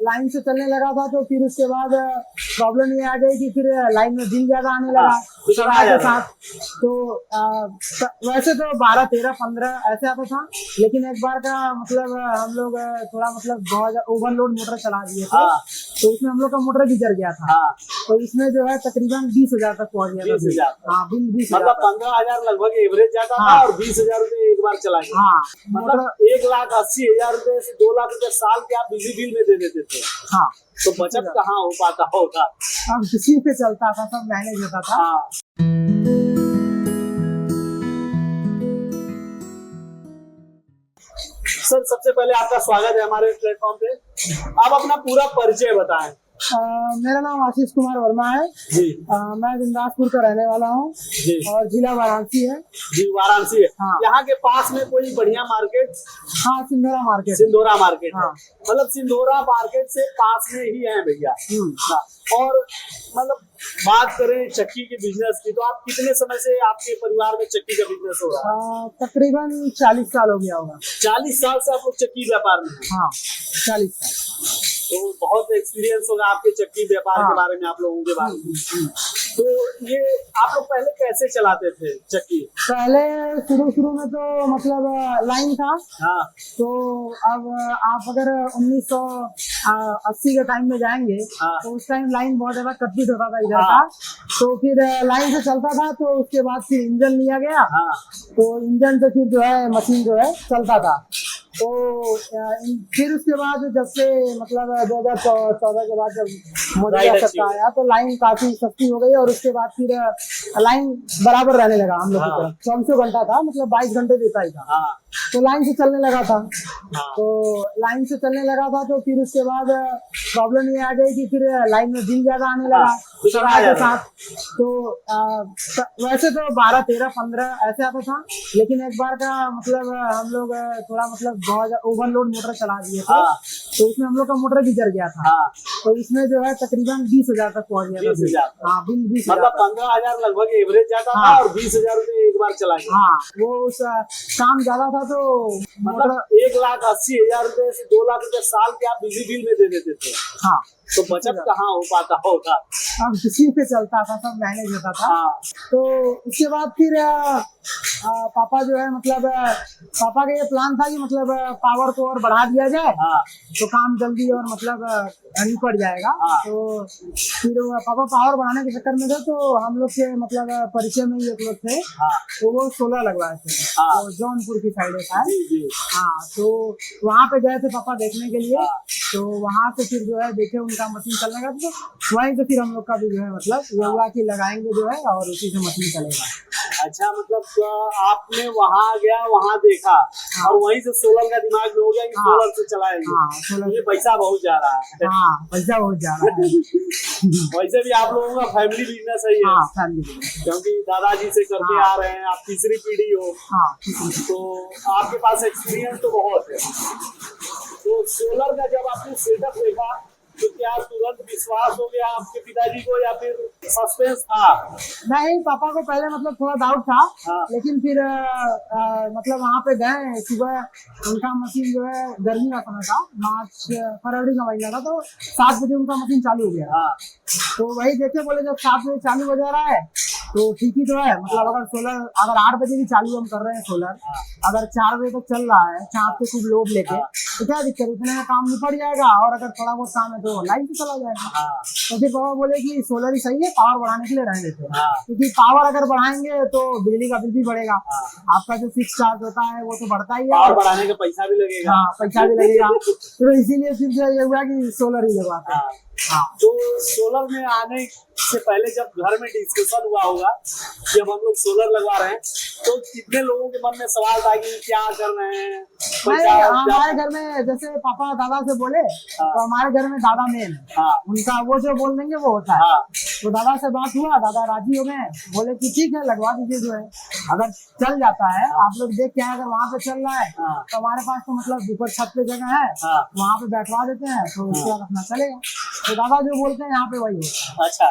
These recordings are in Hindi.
लाइन से चलने लगा था तो फिर उसके बाद प्रॉब्लम ये आ गई कि फिर लाइन में बिल ज्यादा आने लगा समय के साथ। तो वैसे तो 12, 13, 15 ऐसे आता था, लेकिन एक बार का मतलब हम लोग थोड़ा मतलब बहुत ओवरलोड मोटर चला दिए थे, तो उसमें हम लोग का मोटर भी जल गया था। तो इसमें जो है तकरीबन 20,000 तक पहुंच गया था। 20,000 हाँ, बिल 20,000 मतलब 15,000 लगभग एवरेज जाता था और 20,000 रुपए एक बार चला गया। हाँ, मतलब 1,80,000 रुपए से 2 लाख रुपए साल के आप बिजली बिल में दे देते थे। हाँ, तो बचत कहाँ हो पाता होगा। अब किसी पे चलता था, सब मैनेज होता था। सर, सबसे पहले आपका स्वागत है हमारे प्लेटफॉर्म पे। आप अपना पूरा परिचय बताएं। मेरा नाम आशीष कुमार वर्मा है जी। मैं विंदासपुर का रहने वाला हूँ और जिला वाराणसी है। जी, वाराणसी है। हाँ। यहाँ के पास में कोई बढ़िया मार्केट? हाँ, सिंधोरा मार्केट। सिंधोरा मार्केट। हाँ। मतलब सिंधोरा मार्केट से पास में ही है भैया। हाँ। और मतलब बात करें चक्की के बिजनेस की, तो आप कितने समय से आपके परिवार में चक्की का बिजनेस हो रहा है? तकरीबन 40 साल हो गया होगा। 40 साल से आप लोग चक्की व्यापार में हैं? हाँ, 40 साल। तो बहुत एक्सपीरियंस होगा आपके चक्की व्यापार के बारे में, आप लोगों के बारे में। तो ये आप लोग पहले कैसे चलाते थे चक्की? पहले शुरू में तो मतलब लाइन था। हाँ। तो अब आप अगर 1980 के टाइम में जाएंगे, तो उस टाइम लाइन बहुत ज्यादा कटपिट होता था इधर का। तो फिर लाइन से चलता था, तो उसके बाद फिर इंजन लिया गया। तो इंजन से फिर जो है मशीन जो है चलता था। तो फिर उसके बाद जब से मतलब 2014 के बाद जब मोदी का सत्ता आया, तो लाइन काफी सस्ती हो गई और उसके बाद फिर लाइन बराबर रहने लगा हम लोग की तरफ। 24 घंटा था, मतलब 22 घंटे देता ही था। तो लाइन से चलने लगा था। तो फिर उसके बाद प्रॉब्लम ये आ गई कि फिर लाइन में बिल ज्यादा आने लगा समय के साथ। तो वैसे तो 12, 13, 15 ऐसे आता था, लेकिन एक बार का मतलब हम लोग थोड़ा मतलब बहुत ओवरलोड मोटर चला दिए थे, तो उसमें हम लोग का मोटर भी जल गया था। तो इसमें जो है तकरीबन 20,000 तक पहुंच गया था। हाँ, बिल 20,000। मतलब 15,000 लगभग एवरेज जाता था और 20,000 रुपए एक बार चला गया। हाँ, वो उस काम ज्यादा था तो मतलब 1,80,000 रुपए से 2 लाख रुपए साल के आप बिजली बिल में दे देते थे। हाँ। तो बचत कहाँ हो पाता होगा। अब किसी पे चलता था, सब मैनेज होता था। तो उसके बाद फिर पापा जो है मतलब पापा का ये प्लान था कि मतलब पावर को और बढ़ा दिया जाए, तो काम जल्दी और मतलब निपट जाएगा। तो फिर पापा पावर बढ़ाने के चक्कर में थे, तो हम लोग के मतलब परिचय में ही एक लोग थे, तो वो सोलर लगवाए थे। तो जौनपुर की साइड था। हाँ, तो वहाँ पे गए थे पापा देखने के लिए। तो वहाँ से फिर जो है देखे उनका मशीन चलने का, तो वहीं से फिर हम लोग का भी जो है मतलब ये हुआ कि लगाएंगे जो है और उसी से मशीन चलेगा। अच्छा, मतलब आपने वहाँ गया, वहाँ देखा और वहीं से सोलर का दिमाग में हो गया कि सोलर से चलाएंगे। ये पैसा बहुत जा रहा है। पैसा बहुत जा रहा है। वैसे भी आप लोगों का फैमिली बिजनेस है ये। क्योंकि दादाजी से करते आ रहे हैं, आप तीसरी पीढ़ी हो। तो आपके पास एक्सपीरियंस तो बहुत है। तो सोलर का जब आपने सेटअप देखा, तो क्या तुरंत विश्वास हो गया आपके पिताजी को या फिर सस्पेंस था? नहीं, पापा को पहले मतलब थोड़ा डाउट था। लेकिन फिर मतलब वहाँ पे गए सुबह, उनका मशीन जो है गर्मी का समय था, मार्च फरवरी का महीना था, तो 7 बजे उनका मशीन चालू हो गया। तो वही देखे, बोले जब 7 बजे चालू हो जा रहा है तो ठीक ही तो है। मतलब अगर सोलर अगर 8 बजे भी चालू हम कर रहे हैं सोलर, अगर 4 बजे तक चल रहा है चाँद पे खूब लोड लेके, तो क्या दिक्कत, इतने में काम निपट जाएगा। और अगर थोड़ा बहुत काम है तो लाइन से चला जाएगा। तो फिर पापा बोले कि सोलर ही सही है, पावर बढ़ाने के लिए रहने देते हैं। क्योंकि पावर अगर बढ़ाएंगे तो बिजली का बिल भी बढ़ेगा, आपका जो फिक्स चार्ज होता है वो तो बढ़ता ही है, पावर बढ़ाने का पैसा भी लगेगा। पैसा भी लगेगा। तो इसीलिए फिर ये हुआ कि सोलर ही लगवाते हैं। तो सोलर में आने से पहले जब घर में डिस्कशन हुआ होगा कि अब हम लोग सोलर लगवा रहे हैं, तो कितने लोगों के मन में सवाल था कि क्या कर रहे हैं? हमारे घर में जैसे पापा दादा से बोले, तो हमारे घर में दादा मेन है, उनका वो जो बोल देंगे वो होता है। तो दादा से बात हुआ, दादा राजी हो गए, बोले कि ठीक है लगवा दीजिए। जो है अगर चल जाता है, आप लोग देख के आए, अगर वहाँ पे चल रहा है तो हमारे पास तो मतलब ऊपर छत पे जगह है, वहाँ पे बैठवा देते हैं, तो उसके बाद अपना चलेगा। तो दादा जो बोलते हैं यहाँ पे वही होता है। अच्छा,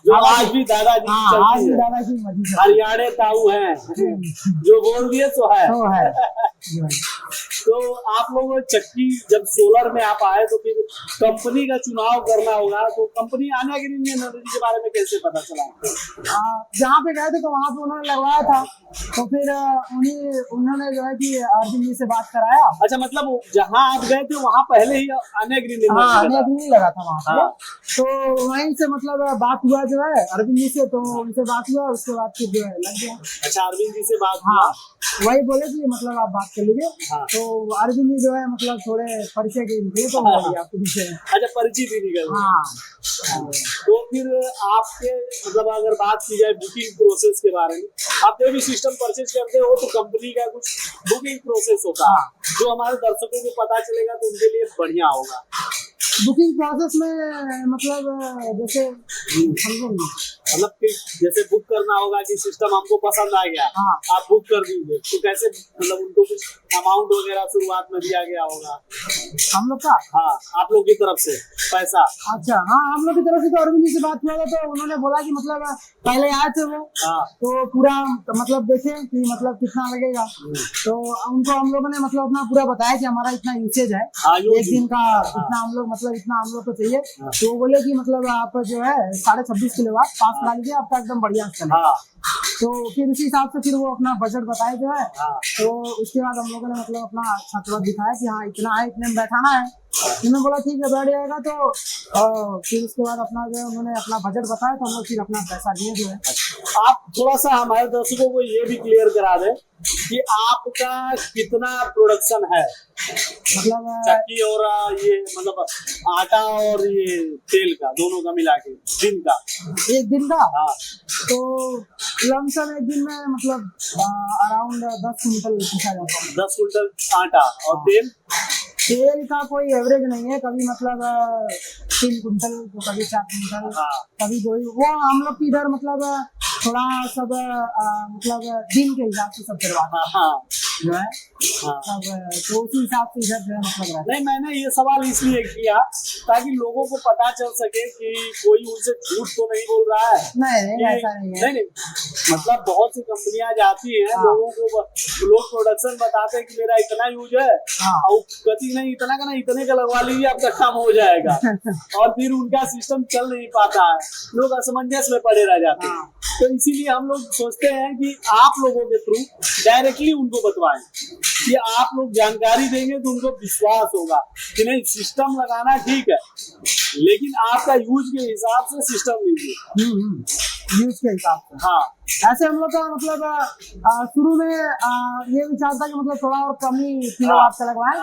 जो आज भी दादाजी आज भी दादाजी हरियाणा ताऊ हैं, जो बोल दिए तो है। जो है। तो आप लोग चक्की जब सोलर में आप आए तो फिर कंपनी का चुनाव करना होगा, तो कंपनी आनागिरी एनर्जी के बारे में कैसे पता चला? जहाँ पे गए थे तो वहाँ पे उन्होंने लगवाया था, तो फिर उन्होंने जो है कि अर्जुन जी से बात कराया। अच्छा, मतलब जहाँ आप गए थे वहाँ पहले ही अनागिरी नहीं लगा था वहाँ पे। तो वहीं से मतलब बात हुआ जो है अरविंद जी से, तो उनसे बात हुआ, उसके बाद फिर जो है लग गया। अच्छा, अरविंद जी से बात हुआ। वही बोले कि मतलब आप बात कर लीजिए। तो अरविंद जी जो है मतलब थोड़े परिचय के लिए तो आपको पीछे। अच्छा, परिचय भी नहीं कर। तो फिर आपके मतलब अगर बात की जाए बुकिंग प्रोसेस के बारे में, आप कोई भी सिस्टम परचेज करते हो तो कंपनी का कुछ बुकिंग प्रोसेस होता है, जो हमारे दर्शकों को पता चलेगा तो उनके लिए बढ़िया होगा। बुकिंग प्रोसेस में मतलब जैसे मतलब जैसे बुक करना होगा कि सिस्टम हमको पसंद आ गया, आप बुक कर दीजिए, तो कैसे मतलब उनको कुछ अमाउंट वगैरह शुरुआत में दिया गया होगा हम लोग का? हाँ, आप लोग की तरफ से पैसा? अच्छा, हम लोग की तरफ से तो अरविंद जी से बात हुआ था, तो उन्होंने बोला कि मतलब पहले आए थे वो, तो पूरा मतलब देखे कि मतलब कितना लगेगा, तो उनको हम लोगों ने मतलब अपना पूरा बताया कि हमारा इतना यूसेज है एक दिन का, इतना हम लोग मतलब इतना हम लोग को चाहिए। तो वो बोले कि मतलब आप जो है 26.5 किलोवाट पास करा लीजिए, आपका एकदम बढ़िया चलेगा। तो फिर उसी हिसाब से फिर वो अपना बजट बताए जो है। तो उसके बाद हम लोगों ने मतलब अपना छतवा दिखाया कि हाँ इतना है, इतने में बैठाना है। उन्होंने बोला ठीक है बैठ जाएगा। तो फिर उसके बाद अपना जो है उन्होंने अपना बजट बताया, तो हम लोग फिर अपना पैसा दिए जो है। आप थोड़ा सा हमारे दर्शकों को ये भी क्लियर करा दें कि आपका कितना प्रोडक्शन है, मतलब चक्की और ये मतलब आटा और ये तेल का, दोनों का मिला के दिन का? एक दिन का? तो लमसम एक दिन में मतलब अराउंड 10 कुंटल पीसा जाता है। 10 कुंटल आटा। और तेल का कोई एवरेज नहीं है, कभी मतलब 3 कुंटल तो कभी 4 कुंटल, कभी 2 ही। वो हम लोग इधर मतलब थोड़ा सब मतलब दिन के हिसाब से सब करवाना जो है सब, तो उसी हिसाब से इधर जो है मतलब। नहीं, मैंने ये सवाल इसलिए किया ताकि लोगों को पता चल सके कि कोई उनसे झूठ तो नहीं बोल रहा है। नहीं ऐसा नहीं है। नहीं, मतलब बहुत सी कंपनियां जाती हैं, लोगों को लोग प्रोडक्शन बताते हैं कि मेरा इतना यूज है, और कभी नहीं इतना का, नहीं इतने का लगवा लीजिए आपका काम हो जाएगा, और फिर उनका सिस्टम चल नहीं पाता है, लोग असमंजस में पड़े रह जाते हैं। तो इसीलिए हम लोग सोचते हैं कि आप लोगों के थ्रू डायरेक्टली उनको बतवाएं कि आप लोग जानकारी देंगे तो उनको विश्वास होगा कि नहीं सिस्टम लगाना ठीक है, लेकिन आपका यूज के हिसाब से सिस्टम लीजिए। यूज के हिसाब से। ऐसे हम लोग का मतलब शुरू में ये विचार था कि मतलब थोड़ा और कम ही किलोवाट का लगवाएं,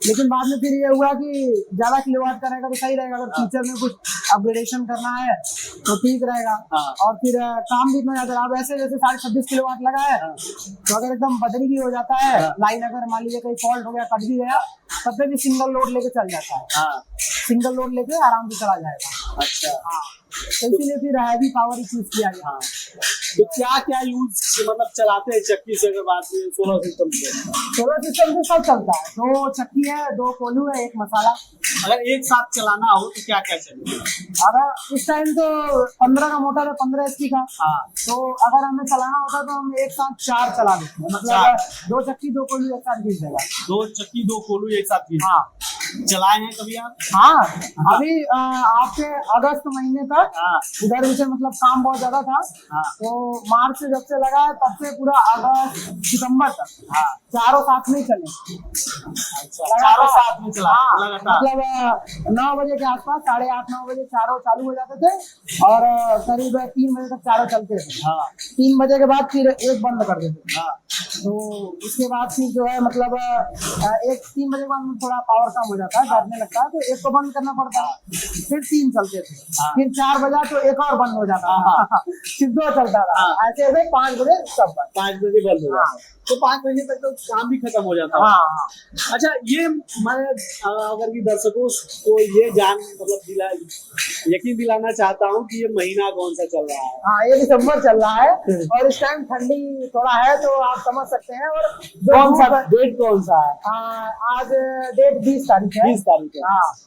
लेकिन बाद में फिर ये हुआ कि ज्यादा किलोवाट का रहेगा तो सही रहेगा, अगर फ्यूचर में कुछ अपग्रेडेशन करना है तो ठीक रहेगा। और फिर काम भी इतना ज्यादा, अब ऐसे जैसे 26.5 किलोवाट लगा है, तो अगर एकदम बदली भी हो जाता है लाइन, अगर मान लीजिए कहीं फॉल्ट हो गया, कट भी गया, तब पे भी सिंगल लोड लेके चल जाता है। सिंगल लोड लेके आराम से चला जाएगा। अच्छा, तो इसीलिए फिर हैवी पावर ही चूज किया गया। तो क्या क्या यूज मतलब चलाते हैं चक्की से? अगर बात करें सोलर सिस्टम से, सोलर सिस्टम से सब चलता है। 2 चक्की है, 2 कोल्हू है, 1 मसाला। अगर एक साथ चलाना हो तो क्या क्या चाहिए? अगर इस टाइम तो 15 का मोटर है, 15 HP का। तो अगर हमें चलाना होता तो हम एक साथ 4 चला देते हैं, मतलब 2 चक्की 2 कोल्हू एक साथ घिस देगा। 2 चक्की 2 कोल्हू एक साथ चलाए हैं कभी आप? अभी आपके अगस्त महीने तक इधर से मतलब काम बहुत ज्यादा था, तो मार्च से जब से लगा तब से पूरा अगस्त सितंबर तक चारों साथ में चले। चारों साथ में चला मतलब 9 बजे के आसपास, 8:30-9 बजे चारों चालू हो जाते थे, और करीब 3 बजे तक चारों चलते थे। 3 बजे के बाद फिर एक बंद कर देते। तो उसके बाद फिर जो है मतलब 3 बजे के बाद थोड़ा पावर कम हो जाता है, घटने लगता है, तो एक को बंद करना पड़ता है। फिर 3 चलते थे, फिर 4 बजा तो एक और बंद हो जाता था, फिर 2 चलता था, ऐसे ऐसे 5 बजे सब बंद। 5 बजे बंद हो जाता, तो 5 बजे तक तो काम भी खत्म हो जाता है। अच्छा, ये मैं अगर भी दर्शकों को ये जान मतलब यकीन दिलाना चाहता हूँ कि ये महीना कौन सा चल रहा है। ये दिसंबर चल रहा है, और इस टाइम ठंडी थोड़ा है, तो आप समझ सकते हैं। और कौन सा डेट कौन सा है? आज डेट 20 तारीख है। 20 तारीख है।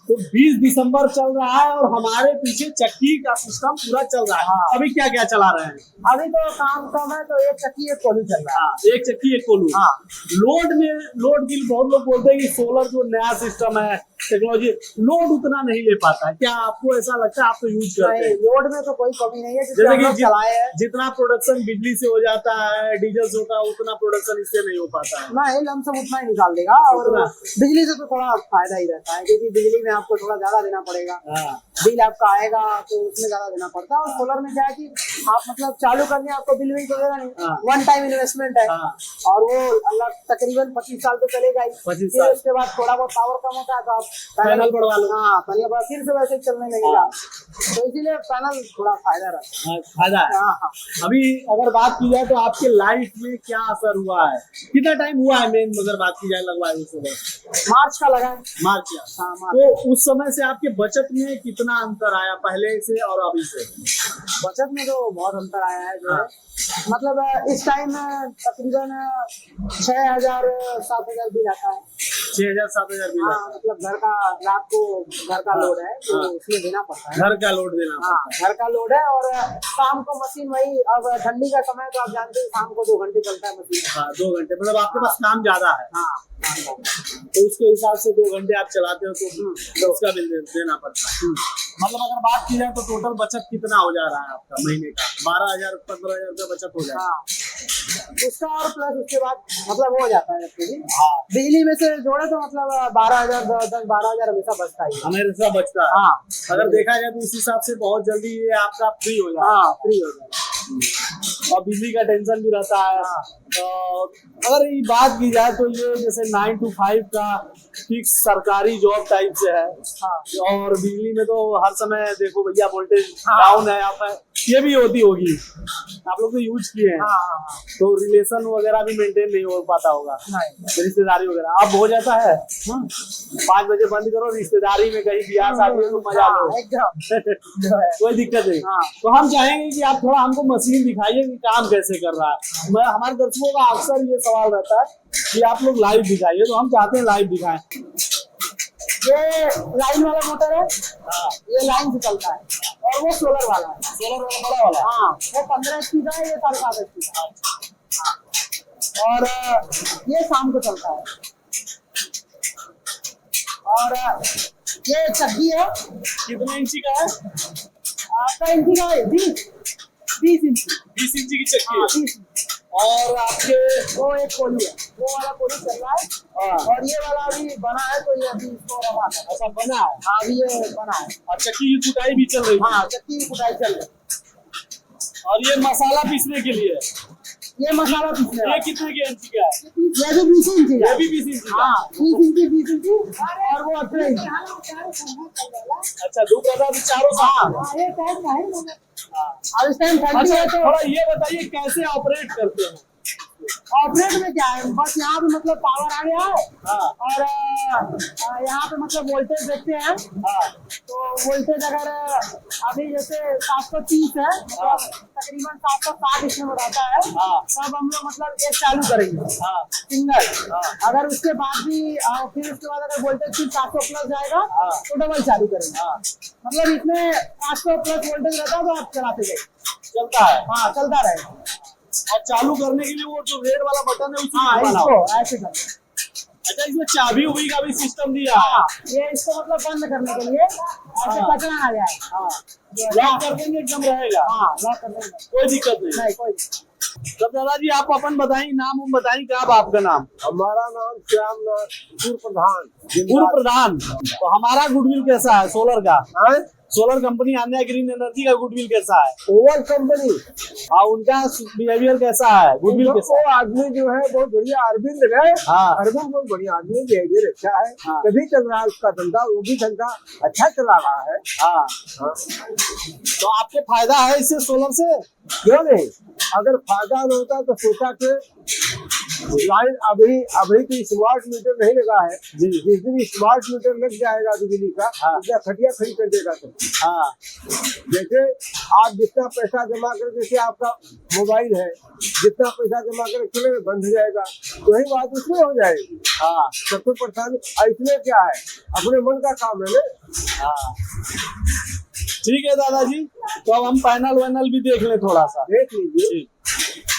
तो 20 दिसंबर चल रहा है, और हमारे पीछे चक्की का सिस्टम पूरा चल रहा है। अभी क्या क्या चला रहे हैं? अभी तो काम कम है, तो एक चक्की एक कोल्हू चल रहा है। एक चक्की चक्की एक कोलू। हाँ। लोड की बहुत लोग बोलते हैं कि सोलर जो नया सिस्टम है टेक्नोलॉजी लोड उतना नहीं ले पाता है, क्या आपको ऐसा लगता है? आप तो यूज करते हैं। लोड में तो कोई कमी नहीं है, जैसे कि चलाए है जितना प्रोडक्शन बिजली से हो जाता है, डीजल से होता है, उतना प्रोडक्शन इससे नहीं हो पाता है। नहीं, लमसम उतना ही निकाल देगा। और बिजली से तो थोड़ा फायदा ही रहता है, क्योंकि बिजली में आपको थोड़ा ज्यादा देना पड़ेगा। बिल आपका आएगा तो उसमें ज्यादा देना पड़ता है। और सोलर में क्या है कि आप मतलब चालू करने आपको बिल भी तो देगा नहीं, वन टाइम इन्वेस्टमेंट है। और वो अल्लाह तकरीबन 25 साल तो चलेगा ही। फिर उसके बाद थोड़ा बहुत पावर कम होता है तो आप पैनल बढ़वा लो। हाँ, पैनल बढ़ा फिर से वैसे चलने लगेगा। तो इसीलिए पैनल थोड़ा फायदा रहता है। फायदा है। अभी अगर बात की जाए तो आपके लाइफ में क्या असर हुआ है? कितना टाइम हुआ है मेन अगर बात की जाए लगवाए हुए? मार्च का लगा है। मार्च का। तो उस समय से आपके बचत में कितना अंतर आया पहले से और अभी से? बचत में तो बहुत अंतर आया है। जो है मतलब इस टाइम तकरीबन 6,000-7,000 बिल आता है। 6,000-7,000 बिल? मतलब घर का रात को घर का लोड है तो उसमें देना पड़ता है। घर का लोड देना? हाँ, घर का लोड है। और शाम को मशीन वही, अब ठंडी का समय तो आप जानते हैं शाम को 2 घंटे चलता है मशीन। हाँ, 2 घंटे मतलब आपके पास काम ज्यादा है। हाँ, तो उसके हिसाब से 2 घंटे आप चलाते हो तो उसका बिल देना पड़ता है। मतलब अगर बात की जाए तो टोटल बचत कितना हो जा रहा है आपका महीने का? 12,000-15,000 रुपया बचत हो जाता है उसका। और प्लस उसके बाद मतलब हो जाता है बिजली में से जोड़े तो मतलब 12,000 10-12,000 हमेशा बचता है। हमेशा बचता है। अगर देखा जाए तो उस हिसाब से बहुत जल्दी ये आपका फ्री हो जाए। फ्री हो जाए और बिजली का टेंशन भी रहता है। अगर ये बात की जाए तो ये जैसे 9 to 5 का फिक्स सरकारी जॉब टाइप से है। और बिजली में तो हर समय देखो भैया वोल्टेज डाउन है, आप ये भी होती होगी, आप लोग तो यूज किए हैं। तो रिलेशन वगैरह भी मेंटेन नहीं हो पाता होगा, रिश्तेदारी वगैरह। अब हो जाता है 5 बजे बंद करो, रिश्तेदारी में कहीं बियाह शादी है तो मजा लो कोई दिक्कत नहीं। तो हम चाहेंगे कि आप थोड़ा हमको मशीन दिखाइए कि काम कैसे कर रहा है। हमारे दर्शकों का अक्सर ये सवाल रहता है कि आप लोग लाइव दिखाइए, तो हम चाहते हैं लाइव दिखाएं। ये लाइन वाला मोटर है। ये लाइन से चलता है। और वो सोलर वाला है। सोलर वाला बड़ा वाला? हाँ, वो 15 HP का है, ये 7.5 HP का। और ये शाम को चलता है। और ये चक्की है। कितने इंची का है? 8 इंची का है। 20 इंची। 20 इंची की चक्की है। 20 और आपके वो एक कोली है, वो वाला कोली चल रहा है। और ये वाला अभी बना है, तो ये अभी इसको रवा है। ऐसा बना है? हाँ, अभी ये बना है। और चक्की की कुटाई भी चल रही है? हाँ, चक्की की कुटाई चल रही है। और ये मसाला पीसने के लिए? ये मसाला पीसने। ये कितने के इंची का है? ये भी 20 इंची का। ये भी 20 इंची? हाँ, 20 इंची और वो 18 इंची। अच्छा, दो प्रकार चारों साथ। और इस टाइम ठंडी है तो थोड़ा ये बताइए कैसे ऑपरेट करते हैं? ऑपरेट में क्या है, बस यहाँ पे मतलब पावर आ गया है। और यहाँ पे मतलब वोल्टेज देखते हैं। तो वोल्टेज अगर अभी जैसे 730 है, तकरीबन 760 इसमें रहता है, तब हम लोग मतलब एक चालू करेंगे सिंगल। अगर उसके बाद भी फिर उसके बाद अगर वोल्टेज फिर 700 प्लस जाएगा तो डबल चालू करेंगे। मतलब इसमें 500 प्लस वोल्टेज रहता है तो आप चलाते जाइए, चलता है। हाँ, चलता रहेगा। और चालू करने के लिए वो जो रेड वाला बटन है उसको इसको ऐसे करना। अच्छा, इसमें चाबी उबी का भी सिस्टम दिया है? ये इसको मतलब बंद करने के लिए ऐसे कचरा ना जाए। लॉक कर देंगे एकदम रहेगा? हाँ, लॉक कर देंगे, कोई दिक्कत नहीं। कोई। तब दादाजी आप अपन बताइए, नाम बताइए, क्या आपका नाम? हमारा नाम श्यामनाथ, पूर्व प्रधान। पूर्व प्रधान। तो हमारा गुडविल कैसा है सोलर का? Solar company Anya green energy का गुडविल कैसा है? Over company. उनका बिहेवियर कैसा है? गुडविल कैसा है? आदमी जो है बहुत बढ़िया, अरविंद है। अरविंद बहुत बढ़िया आदमी, बिहेवियर अच्छा है। तभी चल रहा है उसका धंधा, वो भी धंधा अच्छा चला रहा है। तो आपको फायदा है इससे, सोलर से? क्यों नहीं, अगर फायदा न होता तो सोचा कि लाइन अभी तो स्मार्ट मीटर नहीं लगा है। जिस दिन स्मार्ट मीटर लग जाएगा बिजली का, उसका खटिया खड़ी कर देगा सब। जैसे आप जितना पैसा जमा कर, जैसे आपका मोबाइल है, जितना पैसा जमा कर चले बंद हो जाएगा, वही बात उसमें हो जाएगी। सबसे परेशानी इसमें क्या है, अपने मन का काम है ना। ठीक है दादाजी, तो अब हम पैनल वैनल भी देख लें, थोड़ा सा देख लीजिए।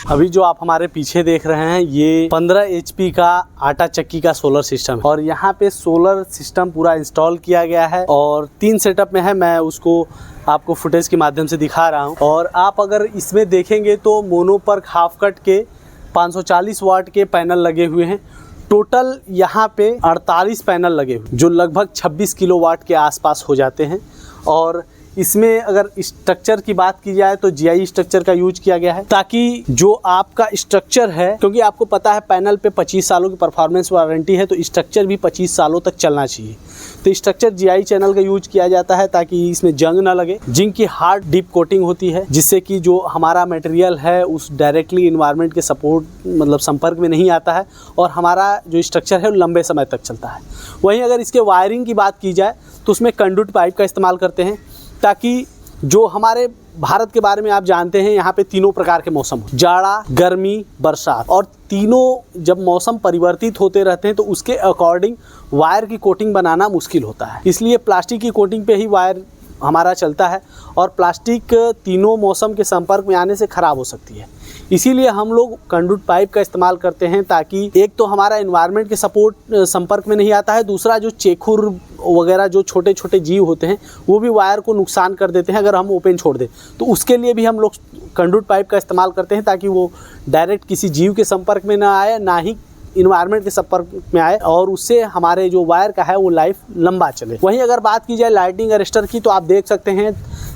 अभी जो आप हमारे पीछे देख रहे हैं ये 15 HP का आटा चक्की का सोलर सिस्टम है और यहाँ पे सोलर सिस्टम पूरा इंस्टॉल किया गया है और 3 सेटअप में है। मैं उसको आपको फुटेज के माध्यम से दिखा रहा हूँ और आप अगर इसमें देखेंगे तो मोनोपर्क हाफ कट के 540 वाट के पैनल लगे हुए हैं। टोटल यहाँ पे 48 पैनल लगे हुए जो लगभग 26 किलोवाट के आसपास हो जाते हैं। और इसमें अगर स्ट्रक्चर की बात की जाए तो GI स्ट्रक्चर का यूज किया गया है ताकि जो आपका स्ट्रक्चर है, क्योंकि आपको पता है पैनल पे 25 सालों की परफॉर्मेंस वारंटी है तो स्ट्रक्चर भी 25 सालों तक चलना चाहिए। तो स्ट्रक्चर GI चैनल का यूज किया जाता है ताकि इसमें जंग ना लगे। जिंक की हार्ड डीप कोटिंग होती है जिससे कि जो हमारा मटेरियल है उस डायरेक्टली इन्वायरमेंट के संपर्क में नहीं आता है और हमारा जो स्ट्रक्चर है वो लंबे समय तक चलता है। वहीं अगर इसके वायरिंग की बात की जाए तो उसमें कंडक्ट पाइप का इस्तेमाल करते हैं ताकि जो हमारे भारत के बारे में आप जानते हैं यहाँ पे तीनों प्रकार के मौसम हो, जाड़ा, गर्मी, बरसात, और तीनों जब मौसम परिवर्तित होते रहते हैं तो उसके अकॉर्डिंग वायर की कोटिंग बनाना मुश्किल होता है। इसलिए प्लास्टिक की कोटिंग पे ही वायर हमारा चलता है और प्लास्टिक तीनों मौसम के संपर्क में आने से ख़राब हो सकती है। इसीलिए हम लोग कंडक्ट पाइप का इस्तेमाल करते हैं ताकि एक तो हमारा एनवायरनमेंट के संपर्क में नहीं आता है, दूसरा जो चेखुर वगैरह जो छोटे छोटे जीव होते हैं वो भी वायर को नुकसान कर देते हैं अगर हम ओपन छोड़ दें। तो उसके लिए भी हम लोग कंडक्ट पाइप का इस्तेमाल करते हैं ताकि वो डायरेक्ट किसी जीव के संपर्क में ना आए, ना ही इन्वायरमेंट के संपर्क में आए और उससे हमारे जो वायर का है वो लाइफ लंबा चले। वहीं अगर बात की जाए लाइटनिंग अरेस्टर की तो आप देख सकते हैं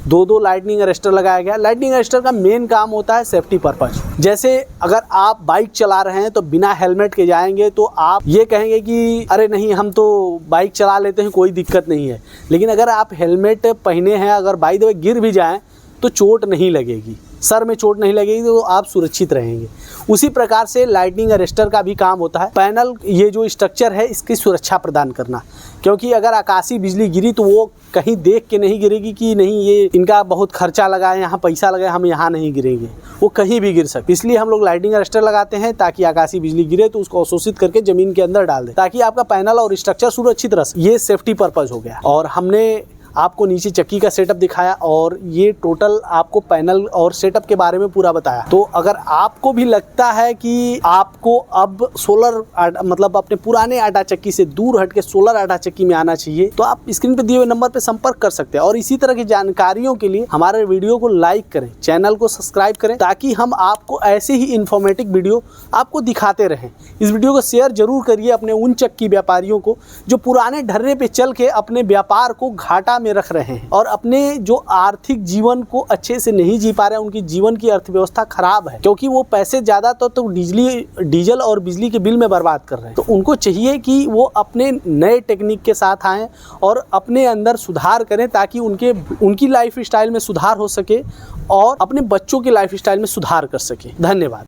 2 लाइटनिंग अरेस्टर लगाया गया। लाइटनिंग अरेस्टर का मेन काम होता है सेफ्टी पर्पज। जैसे अगर आप बाइक चला रहे हैं तो बिना हेलमेट के जाएंगे तो आप ये कहेंगे कि अरे नहीं हम तो बाइक चला लेते हैं कोई दिक्कत नहीं है, लेकिन अगर आप हेलमेट पहने हैं अगर बाई द वे गिर भी जाएं तो चोट नहीं लगेगी, सर में चोट नहीं लगेगी, तो आप सुरक्षित रहेंगे। उसी प्रकार से लाइटनिंग अरेस्टर का भी काम होता है पैनल ये जो स्ट्रक्चर है इसकी सुरक्षा प्रदान करना, क्योंकि अगर आकाशीय बिजली गिरी तो वो कहीं देख के नहीं गिरेगी कि नहीं ये इनका बहुत खर्चा लगा है, यहाँ पैसा लगा है, हम यहाँ नहीं गिरेंगे, वो कहीं भी गिर सकते। इसलिए हम लोग लाइटनिंग अरेस्टर लगाते हैं ताकि आकाशीय बिजली गिरे तो उसको अवशोषित करके जमीन के अंदर डाल दे ताकि आपका पैनल और स्ट्रक्चर सुरक्षित रहे। ये सेफ्टी पर्पज हो गया। और हमने आपको नीचे चक्की का सेटअप दिखाया और ये टोटल आपको पैनल और सेटअप के बारे में पूरा बताया। तो अगर आपको भी लगता है कि आपको अब सोलर मतलब अपने पुराने आटा चक्की से दूर हट के सोलर आटा चक्की में आना चाहिए तो आप स्क्रीन पे दिए हुए नंबर पे संपर्क कर सकते हैं। और इसी तरह की जानकारियों के लिए हमारे वीडियो को लाइक करें, चैनल को सब्सक्राइब करें ताकि हम आपको ऐसे ही इन्फॉर्मेटिव वीडियो आपको दिखाते रहें। इस वीडियो को शेयर जरूर करिए अपने उन चक्की व्यापारियों को जो पुराने ढर्रे पे चल के अपने व्यापार को घाटा में रख रहे हैं और अपने जो आर्थिक जीवन को अच्छे से नहीं जी पा रहे हैं। उनकी जीवन की अर्थव्यवस्था खराब है क्योंकि वो पैसे ज्यादा तो डीजल और बिजली के बिल में बर्बाद कर रहे हैं। तो उनको चाहिए कि वो अपने नए टेक्निक के साथ आएं और अपने अंदर सुधार करें ताकि उनकी लाइफ स्टाइल में सुधार हो सके और अपने बच्चों की लाइफ स्टाइल में सुधार कर सके। धन्यवाद।